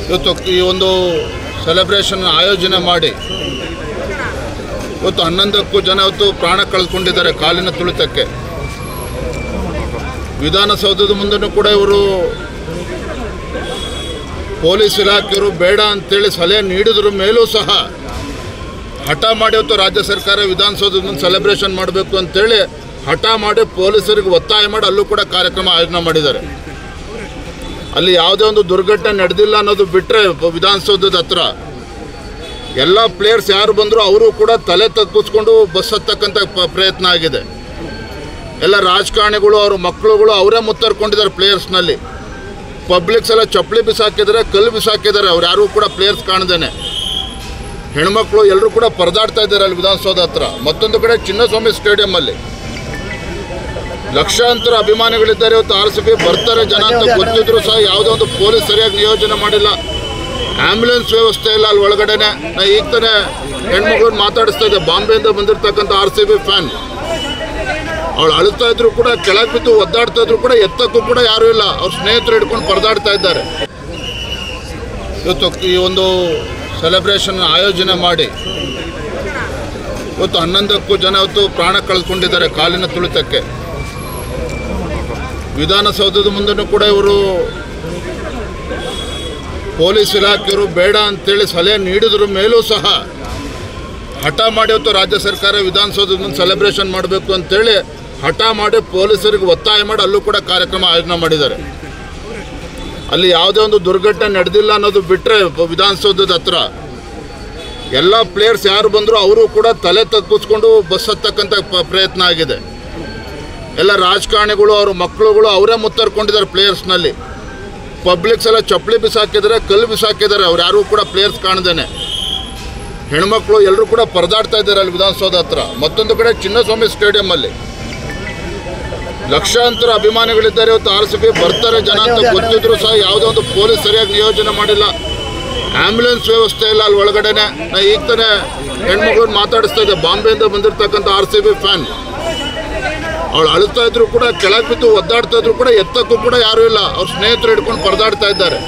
ಇವತ್ತು ಈ ಒಂದು ಸೆಲೆಬ್ರೇಷನ್ ಆಯೋಜನೆ ಮಾಡಿ ಇವತ್ತು 11ಕ್ಕೂ ಜನ ಇವತ್ತು ಪ್ರಾಣ ಕಳೆದುಕೊಂಡಿದ್ದಾರೆ ಕಾಲಿನ ತುಳಿತಕ್ಕೆ. ವಿಧಾನಸೌಧದ ಮುಂದೆನೂ ಕೂಡ ಇವರು ಪೊಲೀಸ್ ಇಲಾಖೆಯವರು ಬೇಡ ಅಂತೇಳಿ ಸಲಹೆ ನೀಡಿದ್ರ ಮೇಲೂ ಸಹ ಹಠ ಮಾಡಿ ಇವತ್ತು ರಾಜ್ಯ ಸರ್ಕಾರ ವಿಧಾನಸೌಧದ ಮುಂದೆ ಸೆಲೆಬ್ರೇಷನ್ ಮಾಡಬೇಕು ಅಂತೇಳಿ ಹಠ ಮಾಡಿ ಪೊಲೀಸರಿಗೆ ಒತ್ತಾಯ ಮಾಡಿ ಅಲ್ಲೂ ಕೂಡ ಕಾರ್ಯಕ್ರಮ ಆಯೋಜನೆ ಮಾಡಿದ್ದಾರೆ. ಅಲ್ಲಿ ಯಾವುದೇ ಒಂದು ದುರ್ಘಟನೆ ನಡೆದಿಲ್ಲ ಅನ್ನೋದು ಬಿಟ್ಟರೆ ವಿಧಾನಸೌಧದ ಹತ್ರ ಎಲ್ಲ ಪ್ಲೇಯರ್ಸ್ ಯಾರು ಬಂದರೂ ಅವರು ಕೂಡ ತಲೆ ತಗ್ಗಿಸ್ಕೊಂಡು ಬಸ್ ಹತ್ತಕ್ಕಂಥ ಪ್ರಯತ್ನ ಆಗಿದೆ. ಎಲ್ಲ ರಾಜಕಾರಣಿಗಳು ಅವ್ರ ಮಕ್ಕಳುಗಳು ಅವರೇ ಮುತ್ತರ್ಕೊಂಡಿದ್ದಾರೆ ಪ್ಲೇಯರ್ಸ್ನಲ್ಲಿ. ಪಬ್ಲಿಕ್ಸ್ ಎಲ್ಲ ಚಪ್ಪಲಿ ಬಿಸಾಕಿದ್ದಾರೆ, ಕಲ್ಲು ಬಿಸಾಕಿದ್ದಾರೆ. ಅವ್ರು ಯಾರೂ ಕೂಡ ಪ್ಲೇಯರ್ಸ್ ಕಾಣ್ದೇನೆ ಹೆಣ್ಮಕ್ಳು ಎಲ್ಲರೂ ಕೂಡ ಪರದಾಡ್ತಾ ಇದ್ದಾರೆ ಅಲ್ಲಿ ವಿಧಾನಸೌಧ ಹತ್ರ. ಮತ್ತೊಂದು ಕಡೆ ಚಿನ್ನಸ್ವಾಮಿ ಸ್ಟೇಡಿಯಮ್ಮಲ್ಲಿ ಲಕ್ಷಾಂತರ ಅಭಿಮಾನಿಗಳಿದ್ದಾರೆ. ಇವತ್ತು RCB ಬರ್ತಾರೆ ಜನ ಅಂತ ಗೊತ್ತಿದ್ರು ಸಹ ಯಾವುದೋ ಒಂದು ಪೊಲೀಸ್ ಸರಿಯಾಗಿ ನಿಯೋಜನೆ ಮಾಡಿಲ್ಲ. ಆ್ಯಂಬುಲೆನ್ಸ್ ವ್ಯವಸ್ಥೆ ಇಲ್ಲ ಅಲ್ಲಿ ಒಳಗಡೆನೆ. ನಾ ಈಗ ತಾನೇ ಹೆಣ್ಮಕ್ಳನ್ನ ಮಾತಾಡಿಸ್ತಾ ಇದ್ದೆ, ಬಾಂಬೆಯಿಂದ ಬಂದಿರತಕ್ಕಂಥ RCB ಫ್ಯಾನ್. ಅವಳು ಅಳುತ್ತಾ ಇದ್ರು ಕೂಡ, ಕೆಳಗೆ ಬಿದ್ದು ಒದ್ದಾಡ್ತಾ ಇದ್ರು ಕೂಡ, ಎತ್ತಕ್ಕೂ ಕೂಡ ಯಾರೂ ಇಲ್ಲ. ಅವ್ರ ಸ್ನೇಹಿತರು ಹಿಡ್ಕೊಂಡು ಪರದಾಡ್ತಾ ಇದ್ದಾರೆ. ಇವತ್ತು ಈ ಒಂದು ಸೆಲೆಬ್ರೇಷನ್ ಆಯೋಜನೆ ಮಾಡಿ ಇವತ್ತು 11ಕ್ಕೂ ಜನ ಇವತ್ತು ಪ್ರಾಣ ಕಳೆದುಕೊಂಡಿದ್ದಾರೆ ಕಾಲಿನ ತುಳಿತಕ್ಕೆ. ವಿಧಾನಸೌಧದ ಮುಂದೆನೂ ಕೂಡ ಇವರು ಪೊಲೀಸ್ ಇಲಾಖೆಯವರು ಬೇಡ ಅಂತೇಳಿ ಸಲಹೆ ನೀಡಿದ್ರ ಮೇಲೂ ಸಹ ಹಠ ಮಾಡಿ ಇವತ್ತು ರಾಜ್ಯ ಸರ್ಕಾರ ವಿಧಾನಸೌಧದ ಮುಂದೆ ಸೆಲೆಬ್ರೇಷನ್ ಮಾಡಬೇಕು ಅಂತೇಳಿ ಹಠ ಮಾಡಿ ಪೊಲೀಸರಿಗೆ ಒತ್ತಾಯ ಮಾಡಿ ಅಲ್ಲೂ ಕೂಡ ಕಾರ್ಯಕ್ರಮ ಆಯೋಜನೆ ಮಾಡಿದ್ದಾರೆ. ಅಲ್ಲಿ ಯಾವುದೇ ಒಂದು ದುರ್ಘಟನೆ ನಡೆದಿಲ್ಲ ಅನ್ನೋದು ಬಿಟ್ಟರೆ ವಿಧಾನಸೌಧದ ಹತ್ರ ಎಲ್ಲ ಪ್ಲೇಯರ್ಸ್ ಯಾರು ಬಂದರೂ ಅವರು ಕೂಡ ತಲೆ ತಗ್ಗಿಸ್ಕೊಂಡು ಬಸ್ ಹತ್ತಕ್ಕಂಥ ಪ್ರಯತ್ನ ಆಗಿದೆ. ಎಲ್ಲ ರಾಜಕಾರಣಿಗಳು ಅವ್ರ ಮಕ್ಕಳುಗಳು ಅವರೇ ಮುತ್ತರ್ಕೊಂಡಿದ್ದಾರೆ ಪ್ಲೇಯರ್ಸ್ನಲ್ಲಿ. ಪಬ್ಲಿಕ್ಸ್ ಎಲ್ಲ ಚಪ್ಪಲಿ ಬಿಸಾಕಿದ್ದಾರೆ, ಕಲ್ಲು ಬಿಸಾಕಿದ್ದಾರೆ. ಅವ್ರು ಯಾರೂ ಕೂಡ ಪ್ಲೇಯರ್ಸ್ ಕಾಣ್ದೇನೆ ಹೆಣ್ಮಕ್ಳು ಎಲ್ಲರೂ ಕೂಡ ಪರದಾಡ್ತಾ ಇದ್ದಾರೆ ಅಲ್ಲಿ ವಿಧಾನಸೌಧ ಹತ್ರ. ಮತ್ತೊಂದು ಕಡೆ ಚಿನ್ನಸ್ವಾಮಿ ಸ್ಟೇಡಿಯಮ್ಮಲ್ಲಿ ಲಕ್ಷಾಂತರ ಅಭಿಮಾನಿಗಳಿದ್ದಾರೆ. ಇವತ್ತು RCB ಬರ್ತಾರೆ ಜನ ಅಂತ ಗೊತ್ತಿದ್ರು ಸಹ ಯಾವುದೋ ಒಂದು ಪೊಲೀಸ್ ಸರಿಯಾಗಿ ನಿಯೋಜನೆ ಮಾಡಿಲ್ಲ. ಆ್ಯಂಬುಲೆನ್ಸ್ ವ್ಯವಸ್ಥೆ ಇಲ್ಲ ಅಲ್ಲಿ ಒಳಗಡೆನೆ. ನಾ ಈಗ ತಾನೇ ಹೆಣ್ಮಕ್ಳನ್ನ ಮಾತಾಡಿಸ್ತಾ ಇದ್ದೆ, ಬಾಂಬೆಯಿಂದ ಬಂದಿರತಕ್ಕಂಥ RCB ಫ್ಯಾನ್. ಅವಳು ಅಳುತ್ತಾ ಇದ್ರು ಕೂಡ, ಕೆಳಗೆ ಬಿದ್ದು ಒದ್ದಾಡ್ತಾ ಇದ್ರು ಕೂಡ, ಎತ್ತಕ್ಕೂ ಕೂಡ ಯಾರೂ ಇಲ್ಲ. ಅವ್ರ ಸ್ನೇಹಿತರು ಹಿಡ್ಕೊಂಡು ಪರದಾಡ್ತಾ ಇದ್ದಾರೆ.